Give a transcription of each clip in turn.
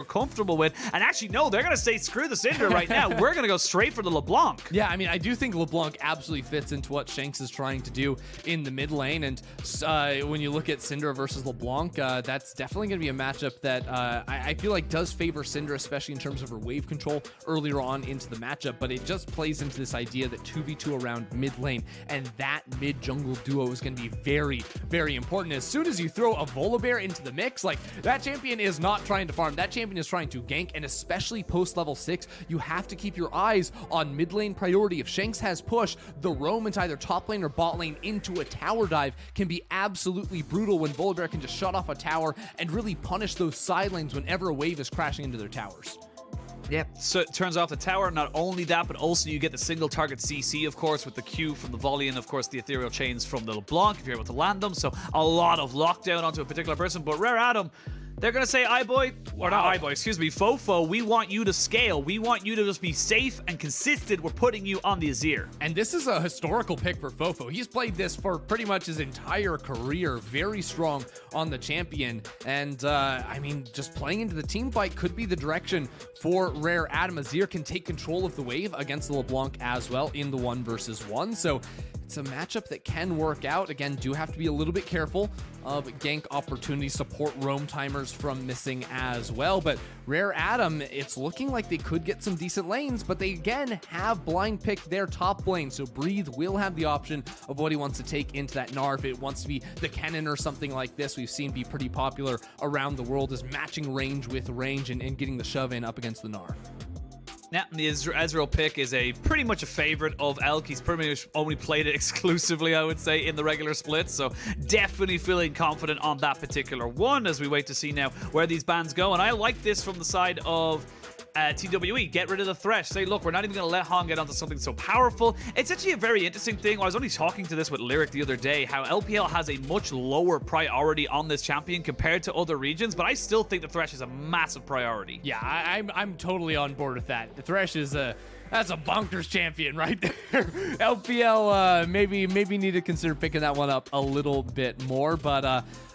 comfortable with. And actually, no, they're going to say, screw the Syndra right now. We're going to go straight for the LeBlanc. Yeah, I mean, I do think LeBlanc absolutely fits into what Shanks is trying to do in the mid lane. And when you look at Syndra versus LeBlanc, that's definitely going to be a matchup that I feel like does favor Syndra, especially in terms of her wave control earlier on into the matchup. But it just plays into this idea that 2v2 around mid lane and that mid jungle duo is going to be very, very important. As soon as you throw a Volibear into the mix, like, that champion is not trying to farm. That champion is trying to gank, and especially post level 6, you have to keep your eyes on mid lane priority. If Shanks has push, the roam into either top lane or bot lane into a tower dive can be absolutely brutal when Volibear can just shut off a tower and really punish those side lanes whenever a wave is crashing into their towers. Yeah, so it turns off the tower. Not only that, but also you get the single target CC, of course, with the Q from the volley, and of course the ethereal chains from the LeBlanc if you're able to land them. So a lot of lockdown onto a particular person. But Rare Adam, they're going to say, iBoy, or not iBoy, excuse me, FoFo, we want you to scale. We want you to just be safe and consistent. We're putting you on the Azir. And this is a historical pick for FoFo. He's played this for pretty much his entire career. Very strong on the champion. And, I mean, just playing into the team fight could be the direction for Rare Adam. Azir can take control of the wave against the LeBlanc as well in the 1v1. So it's a matchup that can work out. Again, do have to be a little bit careful of gank opportunities, support roam timers from missing as well. But Rare Adam, it's looking like they could get some decent lanes, but they again have blind picked their top lane. So Breathe will have the option of what he wants to take into that Gnar. If it wants to be the Kennen or something like this, we've seen be pretty popular around the world, is matching range with range and getting the shove in up against the Gnar. Yeah, the Ezreal pick is pretty much a favorite of Elk. He's pretty much only played it exclusively, I would say, in the regular splits. So definitely feeling confident on that particular one as we wait to see now where these bans go. And I like this from the side of TWE. Get rid of the Thresh. Say, look, we're not even going to let Han get onto something so powerful. It's actually a very interesting thing. I was only talking to this with Lyric the other day, how LPL has a much lower priority on this champion compared to other regions, but I still think the Thresh is a massive priority. Yeah, I'm totally on board with that. The Thresh is that's a bonkers champion right there. LPL maybe need to consider picking that one up a little bit more, but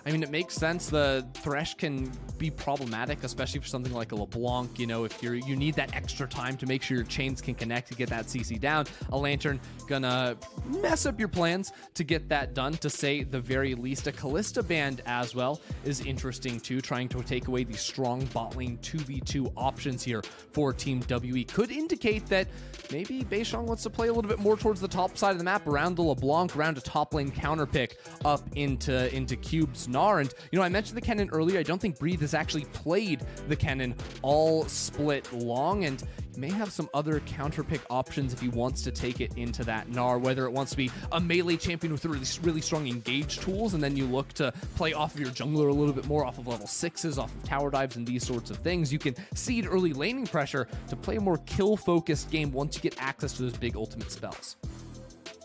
I mean, it makes sense. The Thresh can be problematic, especially for something like a LeBlanc. You know, if you need that extra time to make sure your chains can connect to get that CC down, a Lantern gonna mess up your plans to get that done, to say the very least. A Callista band as well is interesting too, trying to take away the strong bot lane 2v2 options here for Team WE. Could indicate that maybe Beishang wants to play a little bit more towards the top side of the map, around the LeBlanc, around a top lane counter pick up into Cube's Gnar. And, you know, I mentioned the Kennen earlier. I don't think Breathe has actually played the Kennen all split long, and you may have some other counter pick options if he wants to take it into that Gnar, whether it wants to be a melee champion with really strong engage tools, and then you look to play off of your jungler a little bit more, off of level 6s, off of tower dives and these sorts of things. You can seed early laning pressure to play a more kill-focused game once you get access to those big ultimate spells.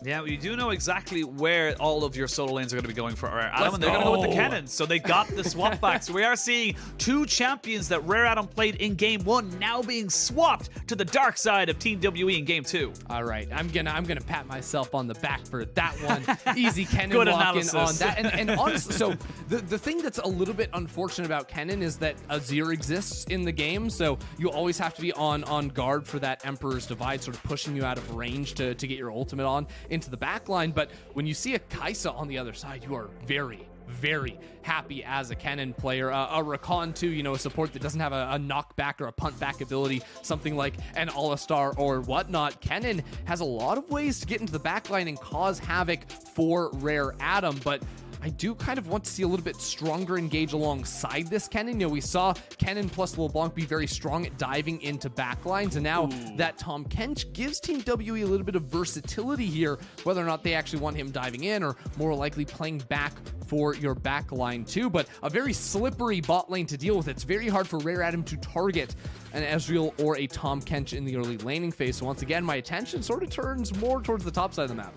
Yeah, well, you do know exactly where all of your solo lanes are going to be going for Rare Adam, and they're going to go with the Kennen. So they got the swap back. So we are seeing two champions that Rare Adam played in Game 1 now being swapped to the dark side of Team WE in Game 2. All right, I'm gonna pat myself on the back for that one. Easy Kennen Good lock-in analysis on that. And honestly, so the thing that's a little bit unfortunate about Kennen is that Azir exists in the game, so you always have to be on guard for that Emperor's Divide, sort of pushing you out of range to get your ultimate on into the backline. But when you see a Kaisa on the other side, you are very, very happy as a Kennen player. A Rakan too, you know, a support that doesn't have a knockback or a punt back ability, something like an Alistar or whatnot. Kennen has a lot of ways to get into the backline and cause havoc for Rare Adam, but I do kind of want to see a little bit stronger engage alongside this Kennen. You know, we saw Kennen plus LeBlanc be very strong at diving into backlines, and now that Tahm Kench gives Team WE a little bit of versatility here, whether or not they actually want him diving in or more likely playing back for your backline too. But a very slippery bot lane to deal with. It's very hard for Rare Adam to target an Ezreal or a Tahm Kench in the early laning phase. So once again, my attention sort of turns more towards the top side of the map.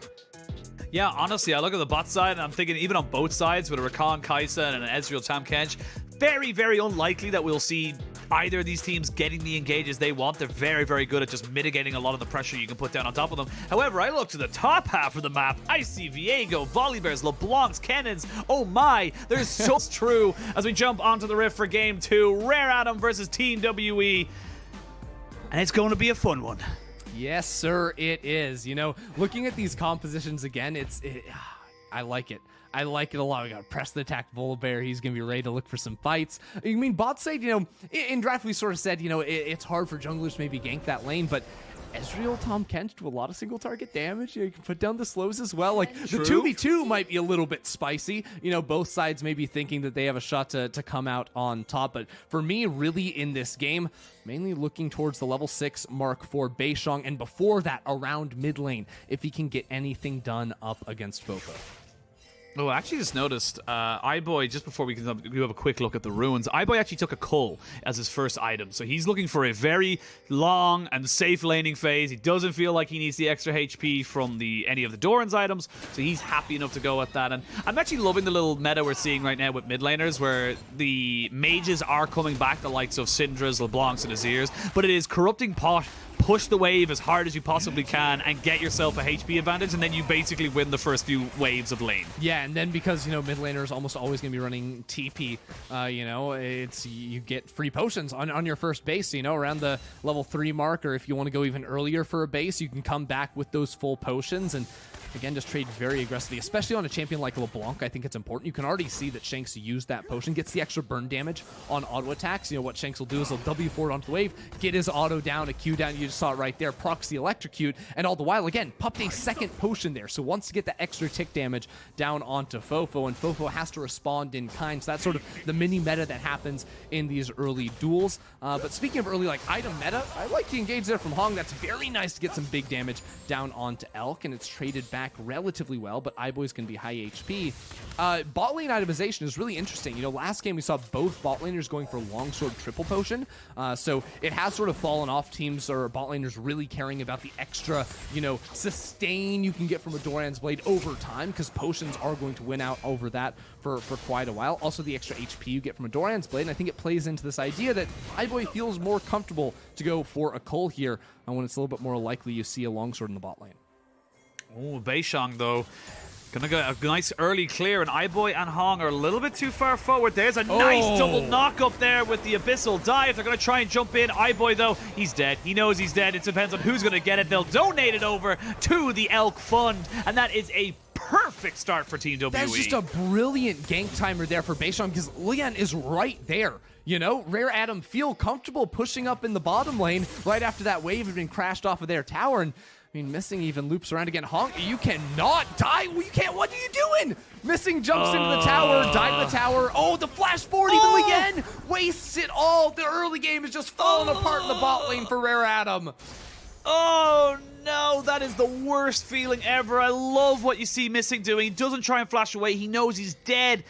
Yeah, honestly, I look at the bot side and I'm thinking even on both sides with a Rakan, Kaisa, and an Ezreal Tahm Kench, very, very unlikely that we'll see either of these teams getting the engages they want. They're very, very good at just mitigating a lot of the pressure you can put down on top of them. However, I look to the top half of the map. I see Viego, Volibears, LeBlancs, Kennens. Oh my, there's so true as we jump onto the Rift for Game 2. Rare Adam versus Team WE. And it's going to be a fun one. Yes, sir, it is. You know, looking at these compositions again, I like it. I like it a lot. We got to press the attack Volibear. He's going to be ready to look for some fights. I mean, bot side, you know, in draft we sort of said, you know, it's hard for junglers to maybe gank that lane, but Ezreal, Tahm, Kench do a lot of single target damage. You can put down the slows as well. Like, the 2v2 might be a little bit spicy. You know, both sides may be thinking that they have a shot to come out on top. But for me, really in this game, mainly looking towards the level 6 mark for Beishang. And before that, around mid lane, if he can get anything done up against FoFo. Oh, I actually just noticed, iBoy, just before we can have a quick look at the ruins, iBoy actually took a cull as his first item. So he's looking for a very long and safe laning phase. He doesn't feel like he needs the extra HP from any of the Doran's items, so he's happy enough to go with that. And I'm actually loving the little meta we're seeing right now with mid laners, where the mages are coming back, the likes of Syndra's, LeBlancs, and Azir's, but it is corrupting pot. Push the wave as hard as you possibly can and get yourself a HP advantage, and then you basically win the first few waves of lane. Yeah, and then because, you know, mid laner is almost always going to be running TP, you know, you get free potions on your first base, you know, around the level 3 mark, or if you want to go even earlier for a base, you can come back with those full potions and again, just trade very aggressively, especially on a champion like LeBlanc. I think it's important. You can already see that Shanks used that potion, gets the extra burn damage on auto attacks. You know, what Shanks will do is he'll W forward onto the wave, get his auto down, a Q down, you just saw it right there, procs the electrocute, and all the while, again, popped a second potion there. So wants to get the extra tick damage down onto FoFo, and FoFo has to respond in kind. So that's sort of the mini meta that happens in these early duels. But speaking of early, like, item meta, I like to engage there from Hong. That's very nice to get some big damage down onto Elk, and it's traded back relatively well, but iBoy's going to be high HP. Bot lane itemization is really interesting. You know, last game we saw both bot laners going for longsword triple potion, so it has sort of fallen off teams or bot laners really caring about the extra, you know, sustain you can get from a Doran's Blade over time, because potions are going to win out over that for quite a while. Also, the extra HP you get from a Doran's Blade, and I think it plays into this idea that iBoy feels more comfortable to go for a cull here when it's a little bit more likely you see a longsword in the bot lane. Oh, Beishang, though, gonna get a nice early clear, and iBoy and Hong are a little bit too far forward. There's a nice double knock up there with the Abyssal Dive. They're gonna try and jump in. iBoy, though, he's dead. He knows he's dead. It depends on who's gonna get it. They'll donate it over to the Elk Fund, and that is a perfect start for Team WE. That's just a brilliant gank timer there for Beishang, because Leyan is right there. You know, Rare Adam feel comfortable pushing up in the bottom lane right after that wave had been crashed off of their tower, and I mean, Missing even loops around again. Honk, you cannot die. You can't. What are you doing? Missing jumps into the tower, dive the tower. Oh, the flash forward even again. Wastes it all. The early game is just falling apart in the bot lane for Rare Adam. Oh, no. That is the worst feeling ever. I love what you see Missing doing. He doesn't try and flash away. He knows he's dead.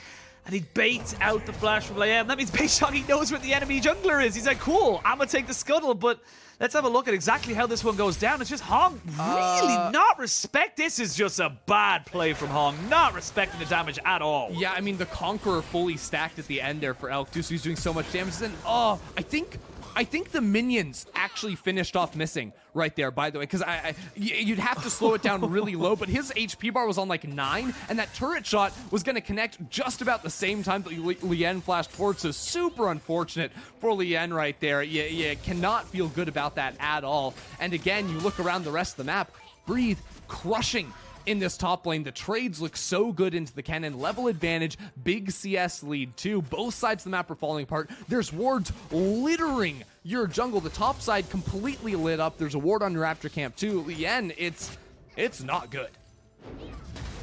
And he baits out the flash from Leyan. That means Beishang, he knows where the enemy jungler is. He's like, cool, I'm going to take the scuttle, but let's have a look at exactly how this one goes down. It's just Hong really not respect. This is just a bad play from Hong, not respecting the damage at all. Yeah, I mean, the Conqueror fully stacked at the end there for Elk, too, so he's doing so much damage. And, oh, I think the minions actually finished off Missing right there, by the way, because you'd have to slow it down really low, but his HP bar was on like 9, and that turret shot was going to connect just about the same time that Leyan flashed forward, so super unfortunate for Leyan right there. You cannot feel good about that at all. And again, you look around the rest of the map, Breathe crushing in this top lane. The trades look so good into the Kennen. Level advantage, big CS lead too. Both sides of the map are falling apart. There's wards littering your jungle. The top side completely lit up. There's a ward on your Raptor camp too. Leyan, it's not good.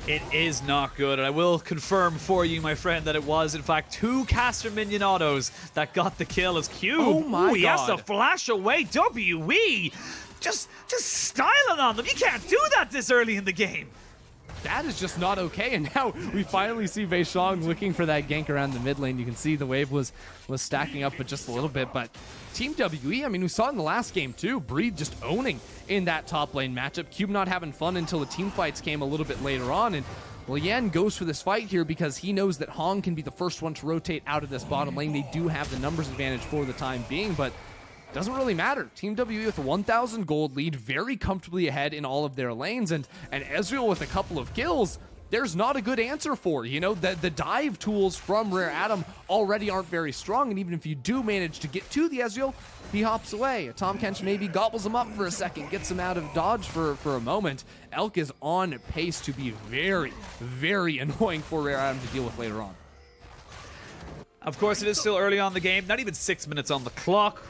It is not good, and I will confirm for you, my friend, that it was, in fact, 2 caster minion autos that got the kill as Cube. Oh my God. He has to flash away. WE just styling on them. You can't do that this early in the game. That is just not okay, and now we finally see Beishang looking for that gank around the mid lane. You can see the wave was stacking up, but just a little bit. But Team WE, I mean, we saw it in the last game too. Breathe just owning in that top lane matchup. Cube not having fun until the team fights came a little bit later on, and Leyan goes for this fight here because he knows that Hong can be the first one to rotate out of this bottom lane. They do have the numbers advantage for the time being, but doesn't really matter. Team WE with a 1,000 gold lead, very comfortably ahead in all of their lanes, and Ezreal with a couple of kills. There's not a good answer for. You know, the dive tools from Rare Adam already aren't very strong, and even if you do manage to get to the Ezreal, he hops away. Tahm Kench maybe gobbles him up for a second, gets him out of dodge for a moment. Elk is on pace to be very, very annoying for Rare Adam to deal with later on. Of course, it is still early on in the game, not even 6 minutes on the clock.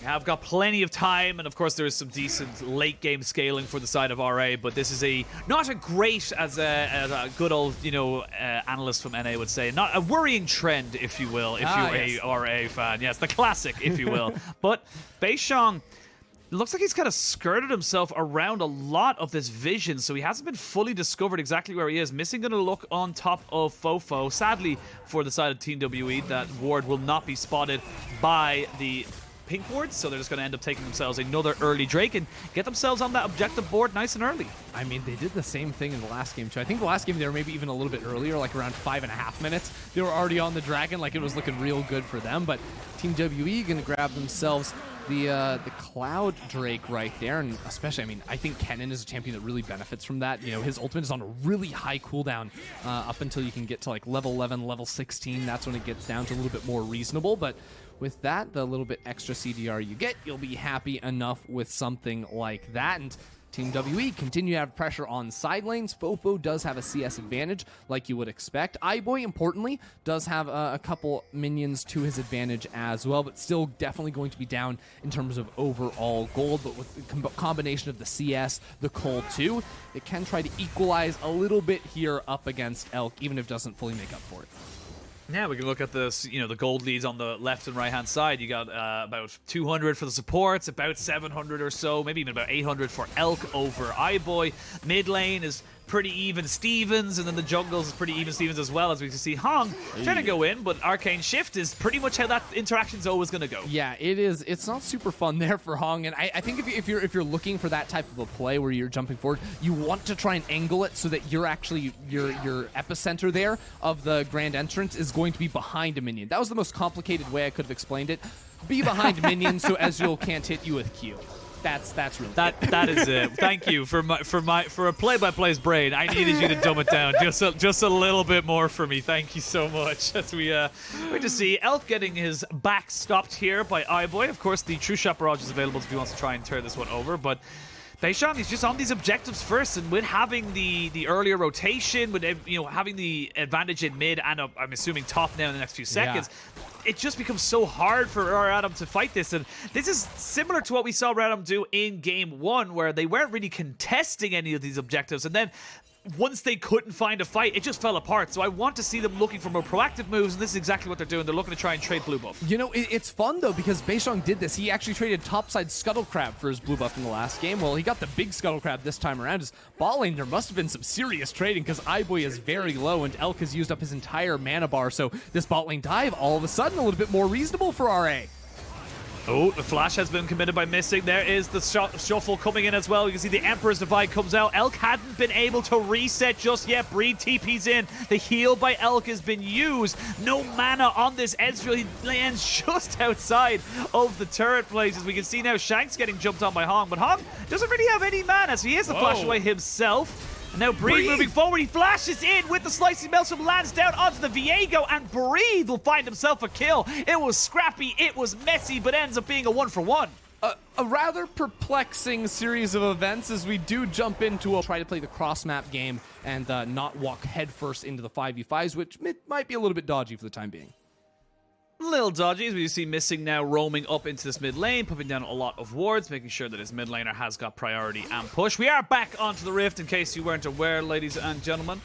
I've got plenty of time, and of course there is some decent late game scaling for the side of RA, but this is not a great, as a good old, you know, analyst from NA would say, not a worrying trend, if you will, if you're yes. a RA fan. Yes, the classic, if you will. But Beishang looks like he's kind of skirted himself around a lot of this vision, so he hasn't been fully discovered exactly where he is. Missing going to look on top of FoFo. Sadly, for the side of Team WE, that ward will not be spotted by the pink wards, so they're just going to end up taking themselves another early Drake and get themselves on that objective board nice and early. I mean, they did the same thing in the last game too. I think the last game they were maybe even a little bit earlier, like around 5.5 minutes. They were already on the dragon, like it was looking real good for them, but Team WE going to grab themselves the Cloud Drake right there, and especially, I mean, I think Kennen is a champion that really benefits from that. You know, his ultimate is on a really high cooldown up until you can get to like level 11, level 16. That's when it gets down to a little bit more reasonable, but with that, the little bit extra CDR you get, you'll be happy enough with something like that. And Team WE continue to have pressure on side lanes. FoFo does have a CS advantage, like you would expect. iBoy, importantly, does have a couple minions to his advantage as well, but still definitely going to be down in terms of overall gold. But with the combination of the CS, the Cole too, it can try to equalize a little bit here up against Elk, even if it doesn't fully make up for it. Yeah, we can look at this, you know, the gold leads on the left and right hand side. You got about 200 for the supports, about 700 or so, maybe even about 800 for Elk over iBoy. Mid lane is pretty even Stevens, and then the jungles is pretty even Stevens as well, as we can see Hong trying to go in, but Arcane Shift is pretty much how that interaction's always going to go. Yeah, it is. It's not super fun there for Hong, and I think if you're looking for that type of a play where you're jumping forward, you want to try and angle it so that you're actually your epicenter there of the grand entrance is going to be behind a minion. That was the most complicated way I could have explained it. Be behind minions so Ezreal can't hit you with Q. That's really that is it. Thank you for a play-by-play's brain. I needed you to dumb it down just a little bit more for me. Thank you so much. As we wait to see Elf getting his back stopped here by iBoy. Of course, the True Shot Barrage is available if he wants to try and tear this one over, but Beishang, he's just on these objectives first, and with having the earlier rotation, with, you know, having the advantage in mid and I'm assuming top now in the next few seconds, it just becomes so hard for Rare Adam to fight this. And this is similar to what we saw Rare Adam do in game 1, where they weren't really contesting any of these objectives, and then once they couldn't find a fight, it just fell apart. So I want to see them looking for more proactive moves, and this is exactly what they're doing. They're looking to try and trade blue buff. You know, it's fun, though, because Beishang did this. He actually traded topside Scuttle Crab for his blue buff in the last game. Well, he got the big Scuttle Crab this time around. His bot lane, there must have been some serious trading, because iBoy is very low, and Elk has used up his entire mana bar. So this bot lane dive, all of a sudden, a little bit more reasonable for RA. Oh, the flash has been committed by Missing. There is the shuffle coming in as well. You can see the Emperor's Divide comes out. Elk hadn't been able to reset just yet. Breed TP's in. The heal by Elk has been used. No mana on this Ezreal. He lands just outside of the turret place. As we can see now, Shank's getting jumped on by Hong, but Hong doesn't really have any mana, so he has the flash away himself. And now Breed moving forward, he flashes in with the Slicing Maelstrom, lands down onto the Viego, and Breed will find himself a kill. It was scrappy, it was messy, but ends up being a 1-for-1. A rather perplexing series of events as we do jump into try to play the cross-map game and not walk headfirst into the 5v5s, which might be a little bit dodgy for the time being. A little dodgy, as we see Missing now roaming up into this mid lane, putting down a lot of wards, making sure that his mid laner has got priority and push. We are back onto the Rift, in case you weren't aware, ladies and gentlemen,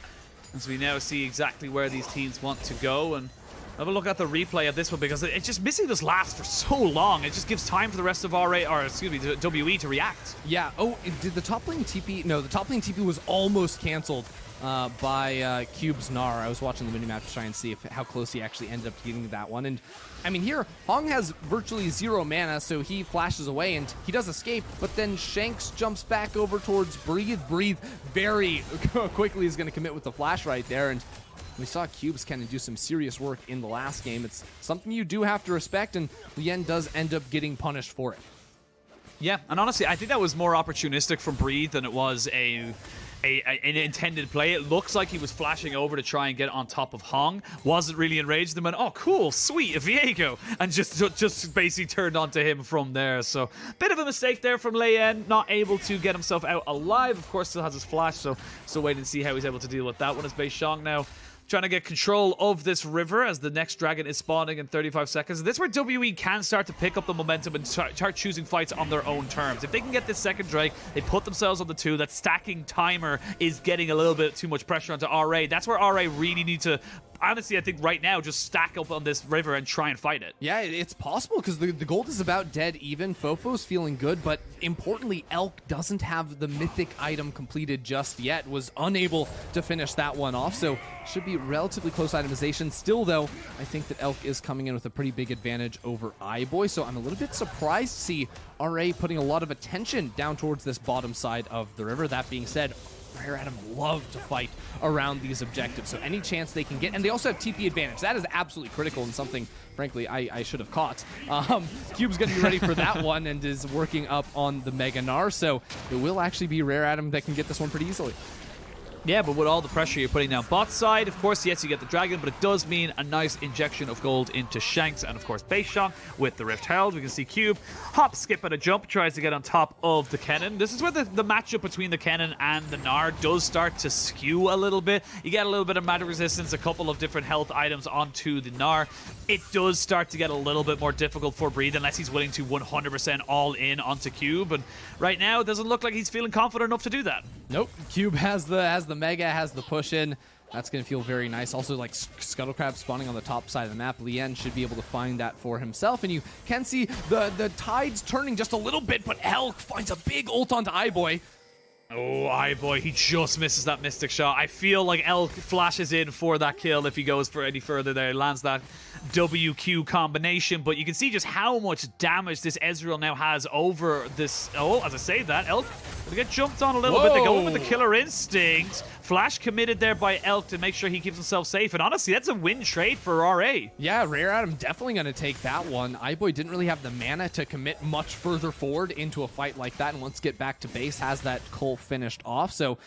as we now see exactly where these teams want to go. And have a look at the replay of this one, because it just Missing just lasts for so long. It just gives time for the rest of RA, or excuse me, the WE to react. Yeah. Oh, did the top lane TP? No, the top lane TP was almost canceled by Cube's Gnar. I was watching the minimap to try and see how close he actually ended up getting that one. And I mean, here, Hong has virtually 0 mana, so he flashes away and he does escape, but then Shanks jumps back over towards Breathe. Breathe very quickly is going to commit with the flash right there. And we saw Cubes kind of do some serious work in the last game. It's something you do have to respect, and Leyan does end up getting punished for it. Yeah, and honestly, I think that was more opportunistic from Breathe than it was an intended play. It looks like he was flashing over to try and get on top of Hong. Wasn't really enraged and went, oh, cool, sweet, a Viego. And just basically turned onto him from there. So, bit of a mistake there from Leyan. Not able to get himself out alive. Of course, still has his flash, so wait and see how he's able to deal with that one as Beishang now trying to get control of this river as the next dragon is spawning in 35 seconds. This is where WE can start to pick up the momentum and start choosing fights on their own terms. If they can get this second Drake, they put themselves on the 2. That stacking timer is getting a little bit too much pressure onto RA. That's where RA really need to, honestly, I think right now, just stack up on this river and try and fight it. Yeah, it's possible because the gold is about dead even. FoFo's feeling good, but importantly, Elk doesn't have the mythic item completed just yet. Was unable to finish that one off, so should be relatively close itemization. Still, though, I think that Elk is coming in with a pretty big advantage over iBoy, so I'm a little bit surprised to see RA putting a lot of attention down towards this bottom side of the river. That being said, Rare Adam love to fight around these objectives, so any chance they can get, and they also have TP advantage. That is absolutely critical and something, frankly, I should have caught. Cube's going to be ready for that one and is working up on the Mega Gnar, so it will actually be Rare Adam that can get this one pretty easily. Yeah, but with all the pressure you're putting down bot side, of course, yes, you get the dragon, but it does mean a nice injection of gold into Shanks and, of course, Beishang with the Rift Herald. We can see Cube hop, skip, and a jump, tries to get on top of the Kennen. This is where the matchup between the Kennen and the Gnar does start to skew a little bit. You get a little bit of magic resistance, a couple of different health items onto the Gnar. It does start to get a little bit more difficult for Breathe unless he's willing to 100% all in onto Cube. And right now, it doesn't look like he's feeling confident enough to do that. Nope. Cube has the Mega, has the push in. That's going to feel very nice. Also, like Scuttle Crab spawning on the top side of the map. Leyan should be able to find that for himself. And you can see the tides turning just a little bit, but Elk finds a big ult onto iBoy. Oh, iBoy, he just misses that Mystic Shot. I feel like Elk flashes in for that kill if he goes for any further there. Lands that WQ combination, but you can see just how much damage this Ezreal now has over this. Oh, as I say that, Elk will get jumped on a little bit. They go in with the Killer Instinct. Flash committed there by Elk to make sure he keeps himself safe. And honestly, that's a win trade for RA. Yeah, Rare Adam definitely going to take that one. iBoy didn't really have the mana to commit much further forward into a fight like that. And once get back to base, has that Cole finished off. So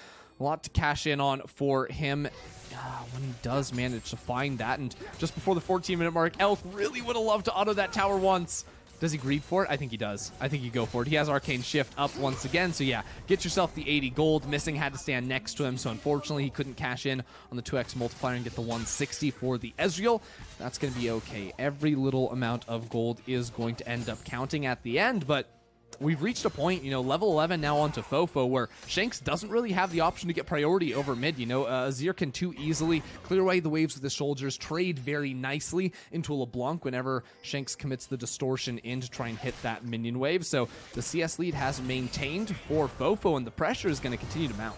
a lot to cash in on for him when he does manage to find that. And just before the 14-minute mark, Elk really would have loved to auto that tower once. Does he greed for it? I think he does. I think you go for it. He has Arcane Shift up once again. So yeah, get yourself the 80 gold. Missing had to stand next to him. So unfortunately, he couldn't cash in on the 2x multiplier and get the 160 for the Ezreal. That's going to be okay. Every little amount of gold is going to end up counting at the end. But we've reached a point, you know, level 11 now onto FoFo, where Shanks doesn't really have the option to get priority over mid. You know, Azir can too easily clear away the waves with his soldiers, trade very nicely into a LeBlanc whenever Shanks commits the distortion in to try and hit that minion wave. So the CS lead has maintained for FoFo, and the pressure is going to continue to mount.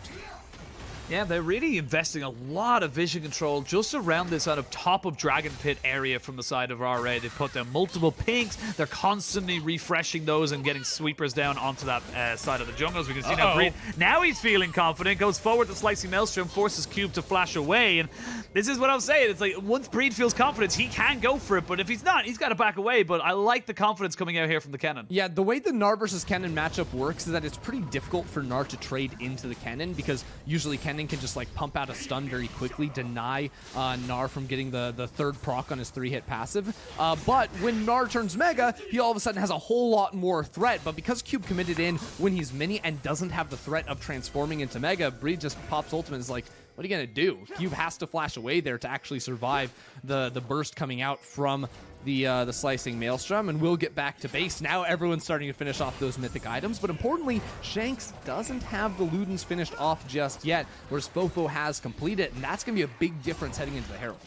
Yeah, they're really investing a lot of vision control just around this sort of top of Dragon Pit area from the side of RA. They put down multiple pinks. They're constantly refreshing those and getting sweepers down onto that side of the jungle. As we can see now, Breathe. Now he's feeling confident. Goes forward to Slicing Maelstrom, forces Cube to flash away. And this is what I'm saying. It's like once Breed feels confident, he can go for it. But if he's not, he's got to back away. But I like the confidence coming out here from the Kennen. Yeah, the way the Gnar versus Kennen matchup works is that it's pretty difficult for Gnar to trade into the Kennen, because usually Kennen can just like pump out a stun very quickly, deny Gnar from getting the third proc on his 3-hit passive. But when Gnar turns Mega, he all of a sudden has a whole lot more threat. But because Cube committed in when he's mini and doesn't have the threat of transforming into Mega, Breed just pops ultimate and is like, what are you going to do? Cube has to flash away there to actually survive the burst coming out from the Slicing Maelstrom, and we'll get back to base. Now everyone's starting to finish off those mythic items, but importantly, Shanks doesn't have the Ludens finished off just yet, whereas FoFo has completed, and that's going to be a big difference heading into the Herald.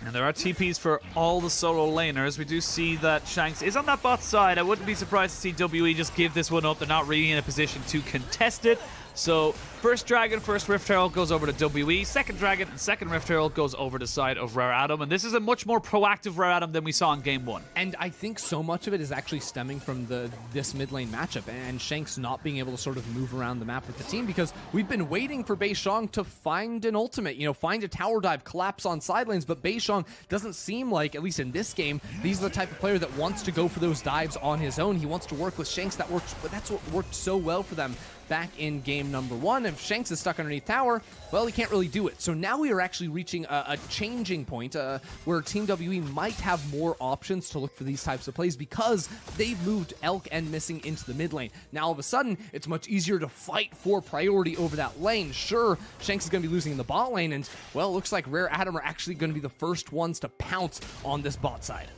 And there are TPs for all the solo laners. We do see that Shanks is on that bot side. I wouldn't be surprised to see WE just give this one up. They're not really in a position to contest it. So first Dragon, first Rift Herald goes over to WE. Second Dragon and second Rift Herald goes over to the side of Rare Adam. And this is a much more proactive Rare Adam than we saw in Game 1. And I think so much of it is actually stemming from this mid lane matchup and Shanks not being able to sort of move around the map with the team, because we've been waiting for Beishang to find an ultimate, you know, find a tower dive, collapse on side lanes, but Beishang doesn't seem like, at least in this game, he's the type of player that wants to go for those dives on his own. He wants to work with Shanks. That works, but that's what worked so well for them back in game number 1. If Shanks is stuck underneath tower, well, he can't really do it. So now we are actually reaching a changing point where Team WE might have more options to look for these types of plays, because they've moved Elk and Missing into the mid lane. Now all of a sudden, it's much easier to fight for priority over that lane. Sure, Shanks is going to be losing in the bot lane, and well, it looks like Rare Adam are actually going to be the first ones to pounce on this bot side.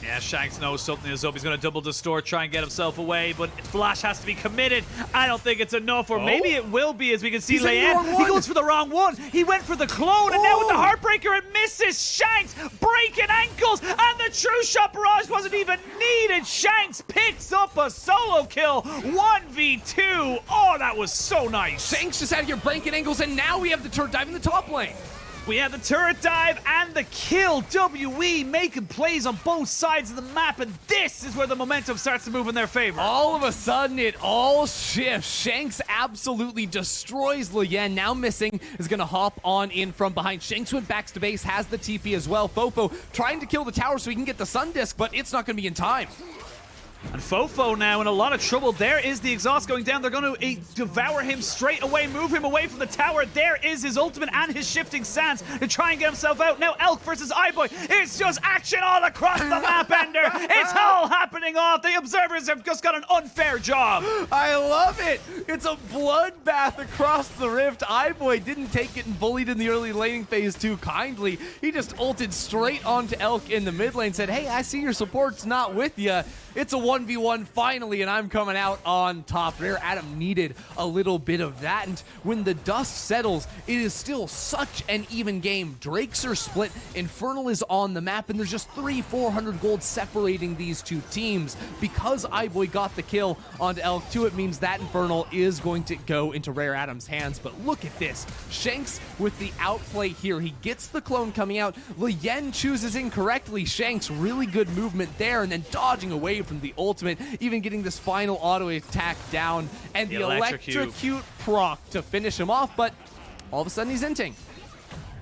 Yeah, Shanks knows something is up. He's going to double distort, try and get himself away, but Flash has to be committed. I don't think it's enough, or maybe it will be, as we can see Leyan. He goes for the wrong one. He went for the clone, and now with the Heartbreaker, it misses. Shanks breaking ankles, and the True Shot barrage wasn't even needed. Shanks picks up a solo kill, 1v2. Oh, that was so nice. Shanks just out here breaking ankles, and now we have the turret dive in the top lane. We have the turret dive and the kill. WE making plays on both sides of the map, and this is where the momentum starts to move in their favor. All of a sudden, it all shifts. Shanks absolutely destroys Leyan. Now Missing is going to hop on in from behind. Shanks went back to base, has the TP as well. FoFo trying to kill the tower so he can get the Sun Disc, but it's not going to be in time. And FoFo now in a lot of trouble. There is the exhaust going down. They're going to devour him straight away, move him away from the tower. There is his ultimate and his shifting stance to try and get himself out. Now Elk versus iBoy. It's just action all across the map, Ender. It's all happening off. The observers have just got an unfair job. I love it. It's a bloodbath across the rift. iBoy didn't take it and bullied in the early laning phase too kindly. He just ulted straight onto Elk in the mid lane, said, hey, I see your support's not with you. It's a 1v1 finally, and I'm coming out on top. Rare Adam needed a little bit of that, and when the dust settles, it is still such an even game. Drakes are split, Infernal is on the map, and there's just 400 gold separating these two teams. Because iBoy got the kill onto Elk 2, it means that Infernal is going to go into Rare Adam's hands. But look at this. Shanks with the outplay here. He gets the clone coming out. Leyan chooses incorrectly. Shanks, really good movement there, and then dodging away from the ultimate, even getting this final auto attack down, and the electrocute proc to finish him off, but all of a sudden he's inting.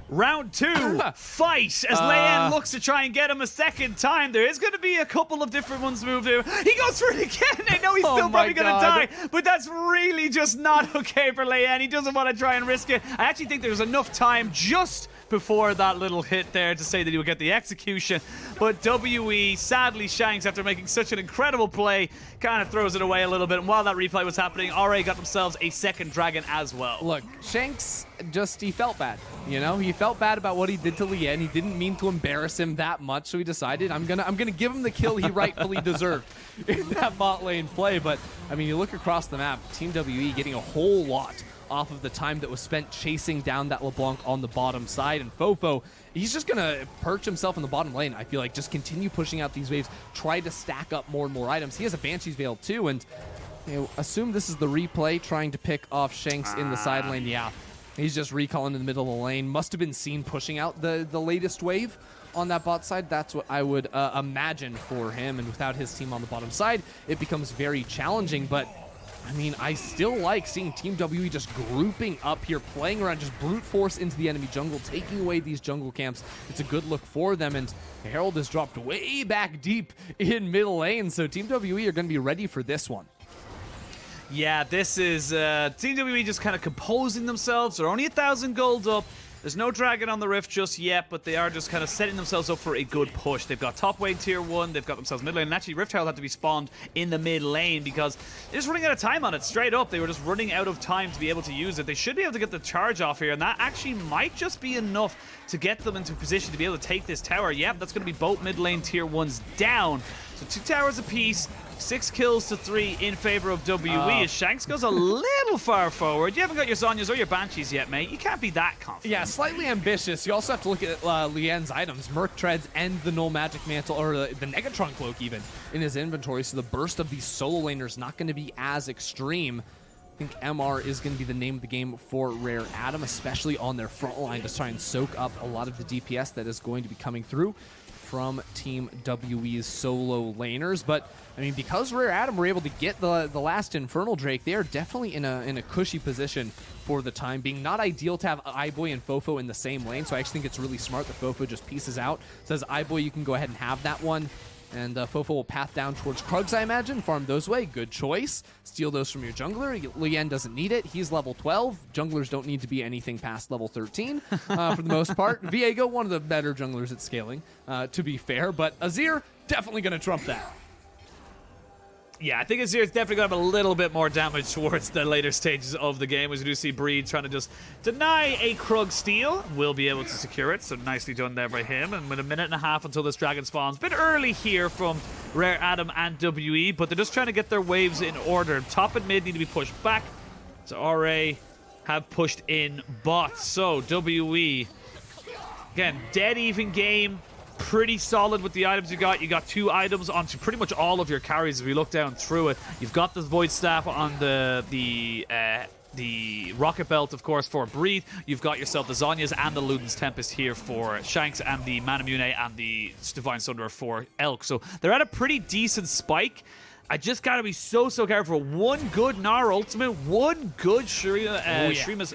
Round 2, fight, as Leyan looks to try and get him a second time. There is going to be a couple of different ones moved to. He goes for it again. I know he's still probably going to die, but that's really just not okay for Leyan. He doesn't want to try and risk it. I actually think there's enough time just before that little hit there to say that he would get the execution, but WE, sadly, Shanks, after making such an incredible play, kind of throws it away a little bit. And while that replay was happening, RA got themselves a second dragon as well. Look, Shanks he felt bad. You know, he felt bad about what he did to Leyan. He didn't mean to embarrass him that much, so he decided, I'm gonna give him the kill he rightfully deserved in that bot lane play. But I mean, you look across the map, Team WE getting a whole lot off of the time that was spent chasing down that LeBlanc on the bottom side, and FoFo, he's just gonna perch himself in the bottom lane. I feel like just continue pushing out these waves, try to stack up more and more items. He has a Banshee's Veil too, and you know, assume this is the replay trying to pick off Shanks in the side lane. Yeah, he's just recalling in the middle of the lane. Must have been seen pushing out the latest wave on that bot side. That's what I would imagine for him, and without his team on the bottom side, it becomes very challenging. But I mean, I still like seeing Team WE just grouping up here, playing around, just brute force into the enemy jungle, taking away these jungle camps. It's a good look for them, and Herald has dropped way back deep in middle lane, so Team WE are going to be ready for this one. Yeah, this is Team WE just kind of composing themselves. They're only 1,000 gold up. There's no dragon on the rift just yet, but they are just kind of setting themselves up for a good push. They've got top lane tier 1, they've got themselves mid lane, and actually Rift Herald had to be spawned in the mid lane because they're just running out of time on it, straight up. They were just running out of time to be able to use it. They should be able to get the charge off here, and that actually might just be enough to get them into position to be able to take this tower. Yep, that's going to be both mid lane tier 1s down. So 2 towers apiece. 6 kills to 3 in favor of WE as Shanks goes a little far forward. You haven't got your Zonyas or your Banshees yet, mate. You can't be that confident. Yeah, slightly ambitious. You also have to look at Leyan's items. Merc Treads and the Null Magic Mantle, or the Negatron Cloak even, in his inventory. So the burst of these solo laners not going to be as extreme. I think MR is going to be the name of the game for Rare Adam, especially on their front line to try and soak up a lot of the DPS that is going to be coming through from Team WE's solo laners. But I mean, because Rare Adam were able to get the last Infernal Drake, they are definitely in a cushy position for the time being. Not ideal to have iBoy and FoFo in the same lane, so I actually think it's really smart that FoFo just pieces out. Says iBoy, you can go ahead and have that one. And FoFo will path down towards Krugs, I imagine. Farm those way. Good choice. Steal those from your jungler. Leyan doesn't need it. He's level 12. Junglers don't need to be anything past level 13 for the most part. Viego, one of the better junglers at scaling, to be fair. But Azir, definitely going to trump that. Yeah, I think Azir is definitely going to have a little bit more damage towards the later stages of the game, as we do see Breed trying to just deny a Krug steal. Will be able to secure it, so nicely done there by him. And with a minute and a half until this dragon spawns. Bit early here from Rare Adam and WE, but they're just trying to get their waves in order. Top and mid need to be pushed back. So RA have pushed in bot. So WE, again, dead even game. Pretty solid with the items you got. You got 2 items onto pretty much all of your carries. If we look down through it, you've got the Void Staff on the Rocket Belt, of course, for Breathe. You've got yourself the Zhonya's and the Luden's Tempest here for Shanks, and the Manamune and the Divine Sunderer for Elk. So they're at a pretty decent spike. I just gotta be so careful. One good Gnar ultimate, one good Shrima's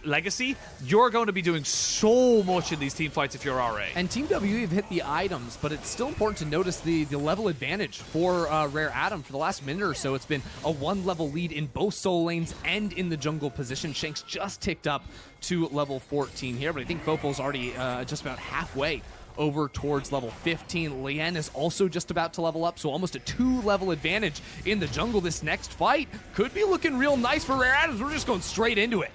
legacy. You're going to be doing so much in these team fights if you're RA. And Team WE have hit the items, but it's still important to notice the level advantage for Rare Adam. For the last minute or so, it's been a 1-level lead in both solo lanes and in the jungle position. Shanks just ticked up to level 14 here, but I think FoFo's already just about halfway over towards level 15. Leyan is also just about to level up, so almost a 2-level advantage in the jungle. This next fight could be looking real nice for Rare Adams. We're just going straight into it.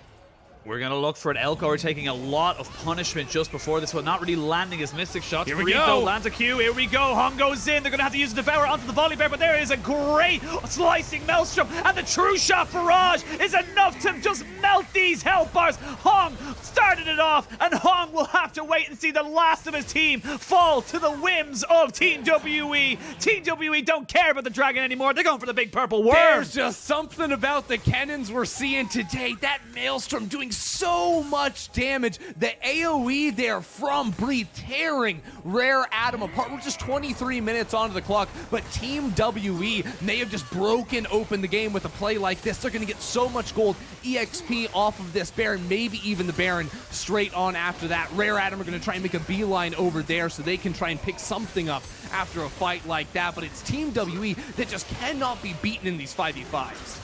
We're going to look for an Elkor taking a lot of punishment just before this one, not really landing his Mystic shots. Here we go. Lands a Q. Here we go. Hong goes in. They're going to have to use the Devour onto the Volibear, but there is a great slicing Maelstrom, and the True Shot Barrage is enough to just melt these health bars. Hong started it off, and Hong will have to wait and see the last of his team fall to the whims of Team WE. Team WE don't care about the dragon anymore. They're going for the big purple worm. There's just something about the Kennens we're seeing today. That Maelstrom doing so much damage. The AoE there from Breathe tearing Rare Adam apart. We're just 23 minutes onto the clock, but Team WE may have just broken open the game with a play like this. They're going to get so much gold EXP off of this Baron, maybe even the Baron straight on after that. Rare Adam are going to try and make a beeline over there so they can try and pick something up after a fight like that, but it's Team WE that just cannot be beaten in these 5v5s.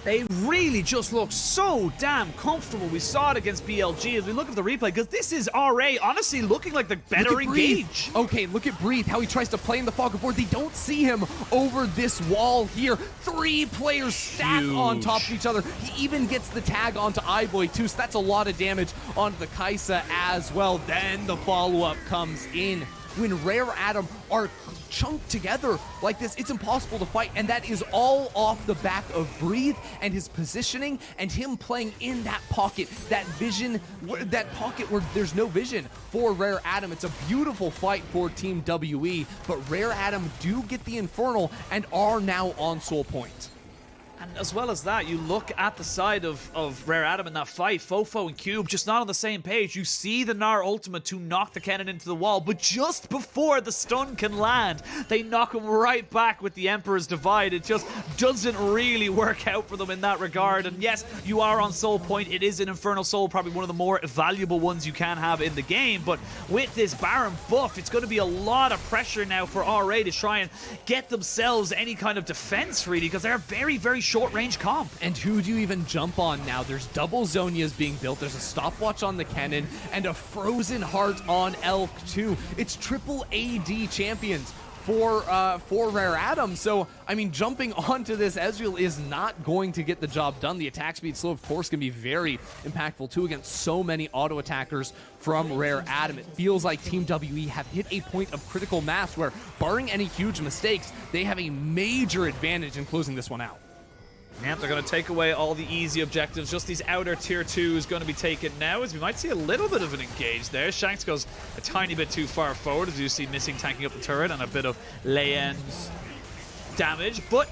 They really just look so damn comfortable. We saw it against BLG as we look at the replay, because this is RA honestly looking like the better engage. Okay, look at Breathe, how he tries to play in the fog of war. They don't see him over this wall here. 3 players stacked on top of each other. He even gets the tag onto iBoy too, so that's a lot of damage onto the Kaisa as well. Then the follow-up comes in. When Rare Adam are chunked together like this, it's impossible to fight, and that is all off the back of Breathe and his positioning and him playing in that pocket, that vision, that pocket where there's no vision for Rare Adam. It's a beautiful fight for Team WE, but Rare Adam do get the Infernal and are now on soul point. And as well as that, you look at the side of Rare Adam in that fight, FoFo and Cube just not on the same page. You see the Gnar ultimate to knock the Kennen into the wall, but just before the stun can land, they knock him right back with the Emperor's Divide. It just doesn't really work out for them in that regard. And yes, you are on soul point. It is an Infernal Soul, probably one of the more valuable ones you can have in the game. But with this Baron buff, it's going to be a lot of pressure now for RA to try and get themselves any kind of defense, really, because they're very, very short-range comp. And who do you even jump on now? There's double Zhonya's being built, there's a stopwatch on the Kennen, and a Frozen Heart on Elk too. It's triple AD champions for Rare Adam. So, I mean, jumping onto this Ezreal is not going to get the job done. The attack speed slow, of course, can be very impactful too against so many auto attackers from Rare Adam. It feels like Team WE have hit a point of critical mass where, barring any huge mistakes, they have a major advantage in closing this one out. Yep, they're going to take away all the easy objectives. Just these outer tier 2 is going to be taken now, as we might see a little bit of an engage there. Shanks goes a tiny bit too far forward, as you see Missing tanking up the turret and a bit of Leyan's damage. But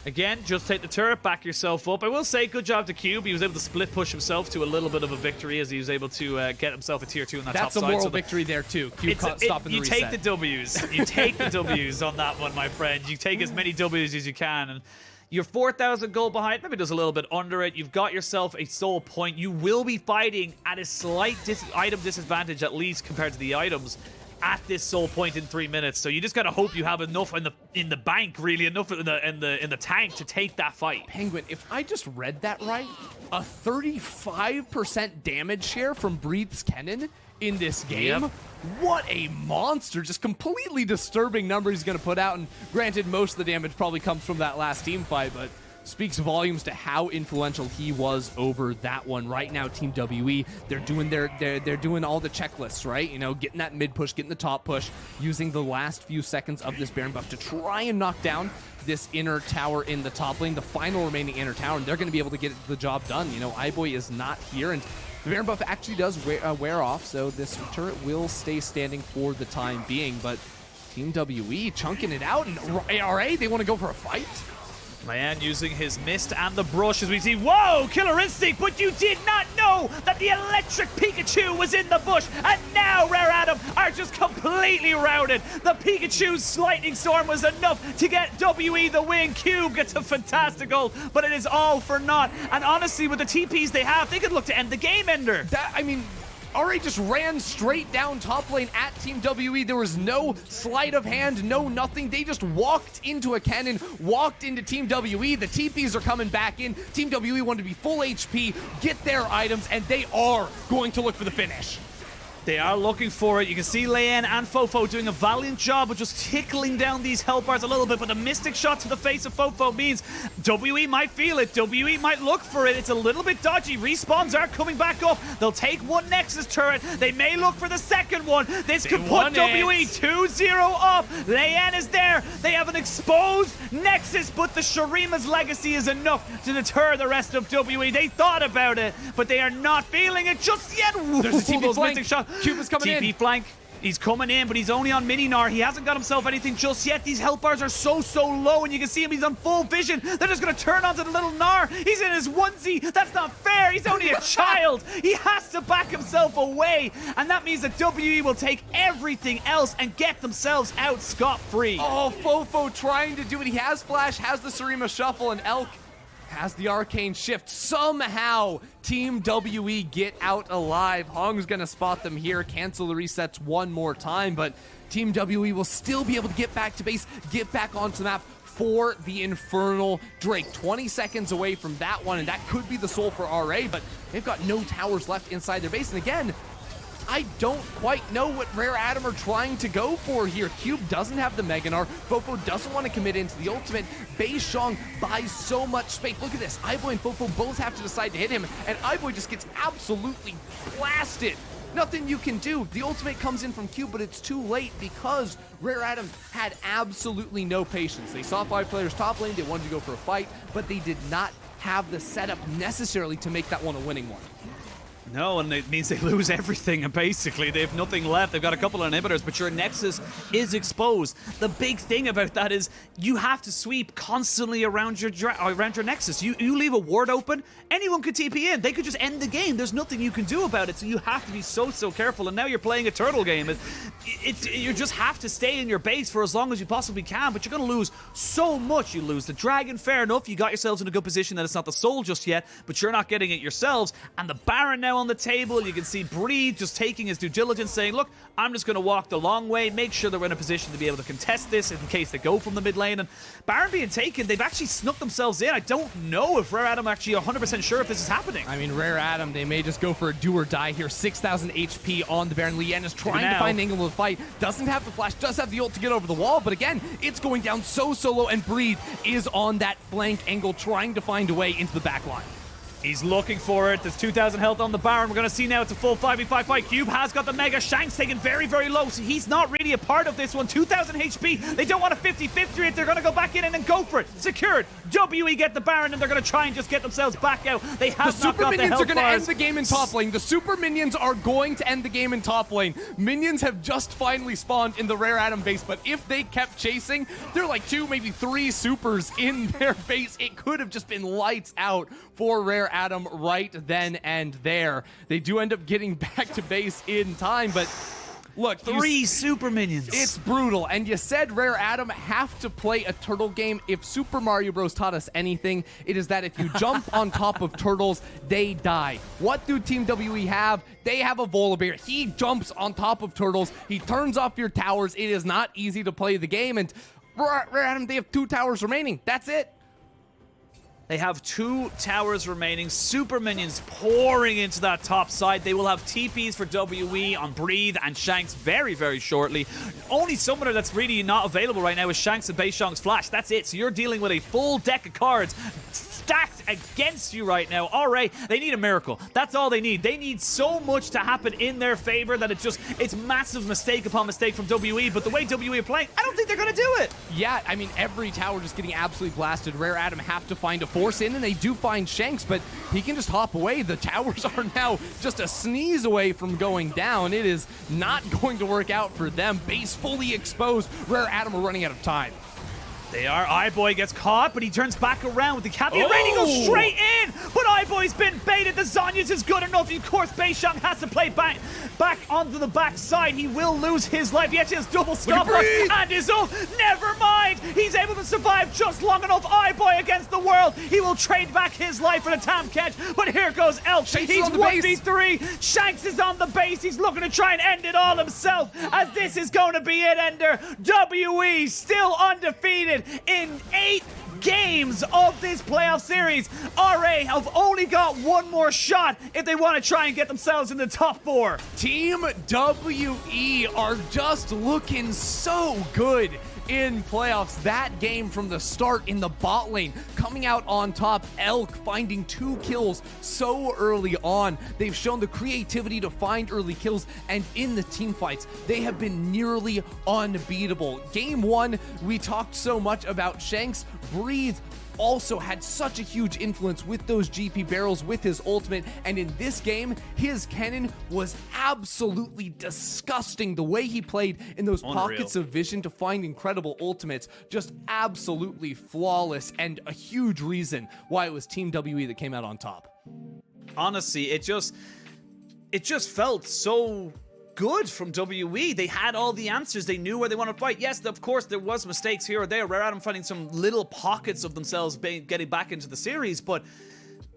Again, just take the turret, back yourself up. I will say, good job to Cube. He was able to split push himself to a little bit of a victory as he was able to get himself a tier 2 in that top side. That's a moral victory there, too. Cube stopping the reset. You take the Ws. You take the Ws on that one, my friend. You take as many Ws as you can. And you're 4,000 gold behind, maybe just a little bit under it. You've got yourself a soul point. You will be fighting at a slight item disadvantage, at least compared to the items, at this soul point in 3 minutes. So you just gotta hope you have enough in the bank, really, enough in the tank to take that fight. Penguin, if I just read that right, a 35% damage share from Breathe's Kennen in this game. Yep. What a monster. Just completely disturbing number he's going to put out. And granted, most of the damage probably comes from that last team fight, but speaks volumes to how influential he was over that one. Right now, Team WE, they're doing all the checklists, right? You know, getting that mid push, getting the top push, using the last few seconds of this Baron buff to try and knock down this inner tower in the top lane, the final remaining inner tower, and they're going to be able to get the job done. You know, iBoy is not here, and the Baron buff actually does wear off, so this turret will stay standing for the time being, but Team WE chunking it out, and RA, they want to go for a fight? Leyan using his mist and the brush as we see, whoa, killer instinct, but you did not know that the electric Pikachu was in the bush, and now Rare Adam are just completely routed. The Pikachu's lightning storm was enough to get WE the win. Cube gets a fantastic goal, but it is all for naught. And honestly, with the TPs they have, they could look to end the game, Ender. I mean, RA just ran straight down top lane at Team WE. There was no sleight of hand, no nothing. They just walked into a cannon, walked into Team WE. The TPs are coming back in. Team WE wanted to be full HP, get their items, and they are going to look for the finish. They are looking for it. You can see Leyan and FoFo doing a valiant job of just tickling down these health bars a little bit, but the mystic shot to the face of FoFo means WE might feel it. WE might look for it. It's a little bit dodgy. Respawns are coming back up. They'll take one Nexus turret. They may look for the second one. This could put WE 2-0 up. Leyan is there. They have an exposed Nexus, but the Shurima's legacy is enough to deter the rest of WE. They thought about it, but they are not feeling it just yet. There's a TP flank. Mystic shot. Cube is coming in. TP flank. He's coming in, but he's only on mini Gnar. He hasn't got himself anything just yet. These health bars are so low, and you can see him. He's on full vision. They're just going to turn onto the little Gnar. He's in his onesie. That's not fair. He's only a child. He has to back himself away, and that means that WE will take everything else and get themselves out scot-free. Oh, FoFo trying to do it. He has Flash, has the Sarima Shuffle, and Elk has the Arcane Shift. Somehow, Team WE get out alive. Hong's gonna spot them here, cancel the resets one more time, but Team WE will still be able to get back to base, get back onto the map for the Infernal Drake. 20 seconds away from that one, and that could be the soul for RA, but they've got no towers left inside their base. And again, I don't quite know what Rare Adam are trying to go for here. Cube doesn't have the Mega Gnar. FoFo doesn't want to commit into the ultimate. Beishang buys so much space. Look at this. iBoy and FoFo both have to decide to hit him, and iBoy just gets absolutely blasted. Nothing you can do. The ultimate comes in from Cube, but it's too late because Rare Adam had absolutely no patience. They saw 5 players top lane. They wanted to go for a fight, but they did not have the setup necessarily to make that one a winning one. No, and it means they lose everything, and basically they have nothing left. They've got a couple of inhibitors, but your Nexus is exposed. The big thing about that is you have to sweep constantly around your Nexus. You leave a ward open, anyone could TP in. They could just end the game. There's nothing you can do about it, so you have to be so careful. And now you're playing a turtle game. You just have to stay in your base for as long as you possibly can, but you're going to lose so much. You lose the dragon, fair enough. You got yourselves in a good position that it's not the soul just yet, but you're not getting it yourselves. And the Baron now on the table, you can see Breathe just taking his due diligence, saying, look, I'm just going to walk the long way, make sure they're in a position to be able to contest this in case they go from the mid lane. And Baron being taken, they've actually snuck themselves in. I don't know if Rare Adam actually 100% sure if this is happening. I mean, Rare Adam, they may just go for a do or die here. 6,000 HP on the Baron. Leyan is trying to find an angle to fight. Doesn't have the flash, does have the ult to get over the wall, but again, it's going down so low, and Breathe is on that flank angle trying to find a way into the back line. He's looking for it. There's 2,000 health on the Baron. We're going to see now it's a full 5v5 fight. Cube has got the Mega. Shank's taken very, very low, so he's not really a part of this one. 2,000 HP. They don't want a 50-50 rate. They're going to go back in and then go for it. Secured. WE get the Baron, and they're going to try and just get themselves back out. They have not got the health bars. The super minions are going to end the game in top lane. The super minions are going to end the game in top lane. Minions have just finally spawned in the Rare Adam base, but if they kept chasing, there are like 2, maybe 3 supers in their base. It could have just been lights out for Rare Adam right then and there. They do end up getting back to base in time, but look, 3 super minions. It's brutal. And you said Rare Adam have to play a turtle game. If Super Mario Bros. Taught us anything, it is that if you jump on top of turtles, they die. What do Team WE have? They have a Volibear. He jumps on top of turtles. He turns off your towers. It is not easy to play the game. And Rare Adam, they have 2 towers remaining. That's it. They have 2 towers remaining. Super minions pouring into that top side. They will have TPs for WE on Breathe and Shanks very, very shortly. Only summoner that's really not available right now is Shanks and Beishang's Flash. That's it. So you're dealing with a full deck of cards stacked against you right now. RA, they need a miracle. That's all they need. They need so much to happen in their favor that it's massive mistake upon mistake from WE. But the way WE are playing, I don't think they're going to do it. Yeah, I mean, every tower just getting absolutely blasted. Rare Adam have to find a force in, and they do find Shanks, but he can just hop away. The towers are now just a sneeze away from going down. It is not going to work out for them. Base fully exposed. Rare Adam are running out of time. They are. iBoy gets caught, but he turns back around with the caveat ready to go straight in. But iBoy's been baited. The Zhonya's is good enough. Of course, Beishang has to play back onto the backside. He will lose his life. He actually has double stop and his ult. Never mind. He's able to survive just long enough. iBoy against the world. He will trade back his life for the Tahm Kench. But here goes Elk. He's 1v3. Shanks is on the base. He's looking to try and end it all himself, as this is going to be it, Ender. WE still undefeated in 8 games of this playoff series. RA have only got 1 more shot if they want to try and get themselves in the top 4. Team WE are just looking so good in playoffs. That game from the start in the bot lane, coming out on top, Elk finding 2 kills so early on. They've shown the creativity to find early kills, and in the team fights, they have been nearly unbeatable. Game 1, we talked so much about Shanks. Breathe also had such a huge influence with those GP barrels, with his ultimate, and in this game, his Kennen was absolutely disgusting. The way he played in those pockets of vision to find incredible ultimates, just absolutely flawless, and a huge reason why it was Team WE that came out on top. Honestly, it just felt so good from WE. They had all the answers. They knew where they wanted to fight. Yes, of course, there was mistakes here or there. Rare Adam finding some little pockets of themselves getting back into the series, but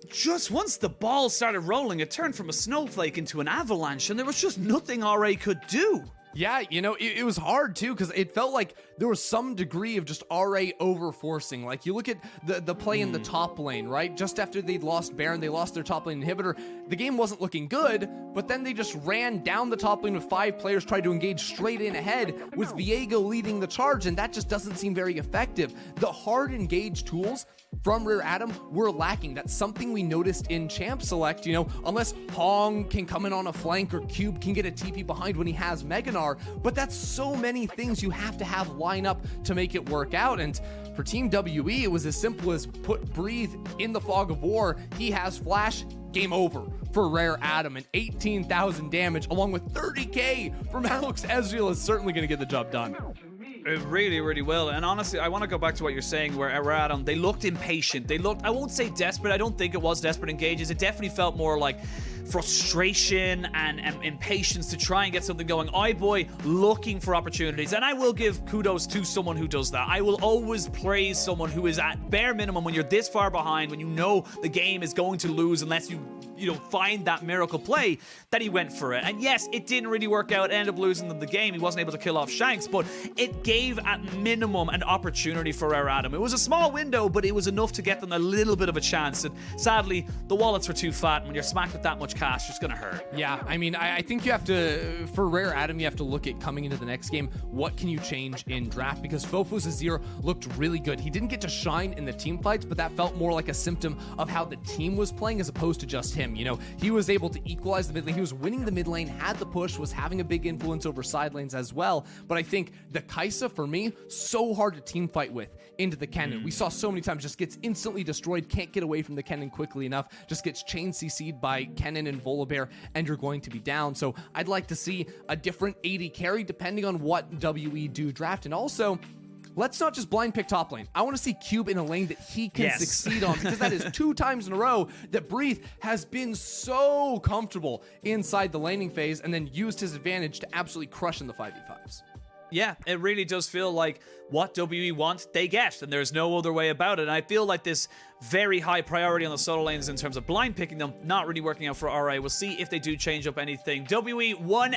just once the ball started rolling, it turned from a snowflake into an avalanche, and there was just nothing RA could do. Yeah, you know, it was hard too, because it felt like there was some degree of just RA over-forcing. Like, you look at the play in the top lane, right? Just after they'd lost Baron, they lost their top lane inhibitor. The game wasn't looking good, but then they just ran down the top lane with 5 players, tried to engage straight in ahead with Viego leading the charge, and that just doesn't seem very effective. The hard engage tools from Rare Adam were lacking. That's something we noticed in Champ Select, you know, unless Hong can come in on a flank or Cube can get a TP behind when he has Mega Gnar, but that's so many things you have to have line up to make it work out. And for Team WE, it was as simple as put Breathe in the fog of war. He has Flash, game over for Rare Adam, and 18,000 damage along with 30k from ADC Ezreal is certainly going to get the job done. It really, really will. And honestly, I want to go back to what you're saying, where Rare Adam, they looked impatient. They looked, I won't say desperate. I don't think it was desperate engages. It definitely felt more like frustration and impatience to try and get something going. iBoy looking for opportunities, and I will give kudos to someone who does that. I will always praise someone who is at bare minimum when you're this far behind, when you know the game is going to lose unless you find that miracle play, that he went for it. And yes, it didn't really work out. It ended up losing them the game. He wasn't able to kill off Shanks, but it gave at minimum an opportunity for our Adam. It was a small window, but it was enough to get them a little bit of a chance. And sadly, the wallets were too fat. When you're smacked with that much cash, it's going to hurt. Yeah, I mean, I think you have to, for Rare Adam, you have to look at coming into the next game, what can you change in draft? Because FoFo's Azir looked really good. He didn't get to shine in the team fights, but that felt more like a symptom of how the team was playing as opposed to just him. He was able to equalize the mid lane. He was winning the mid lane, had the push, was having a big influence over side lanes as well. But I think the Kaisa, for me, so hard to team fight with into the Kennen. We saw so many times just gets instantly destroyed, can't get away from the Kennen quickly enough, just gets chain CC'd by Kennen and Volibear, and you're going to be down. So I'd like to see a different AD carry depending on what WE do draft. And also, let's not just blind pick top lane. I want to see Cube in a lane that he can succeed on, because that is 2 times in a row that Breathe has been so comfortable inside the laning phase and then used his advantage to absolutely crush in the 5v5s. Yeah, it really does feel like what WE want, they get, and there's no other way about it. And I feel like this very high priority on the solo lanes in terms of blind picking them, not really working out for RA. We'll see if they do change up anything. WE 1